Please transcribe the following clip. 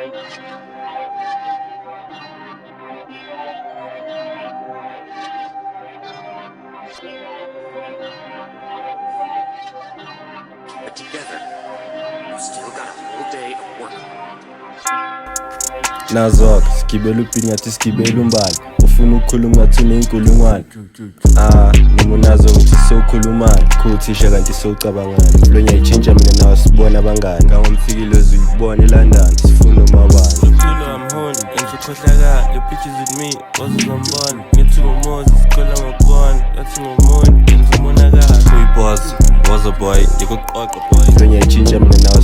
But together, we've still got a whole day of work. Nazok, skibelu pingathi skibelu mbali ufuna ukukhuluma ngathi unenkulungwane noma unazo ngithi sokhulumani kuthisha kanti socabangani lonya ichinja mina nawe sibona abangani ngangomfikile uzuyibona eLondon sifuna umabani Ukhulu I'm horny ngizokhohlakala your pictures with me wazozombona ngithi ngomozi sikhola ngokubona yathi ngomoni ngenza umonakala boy, lonya ichinja mina nawe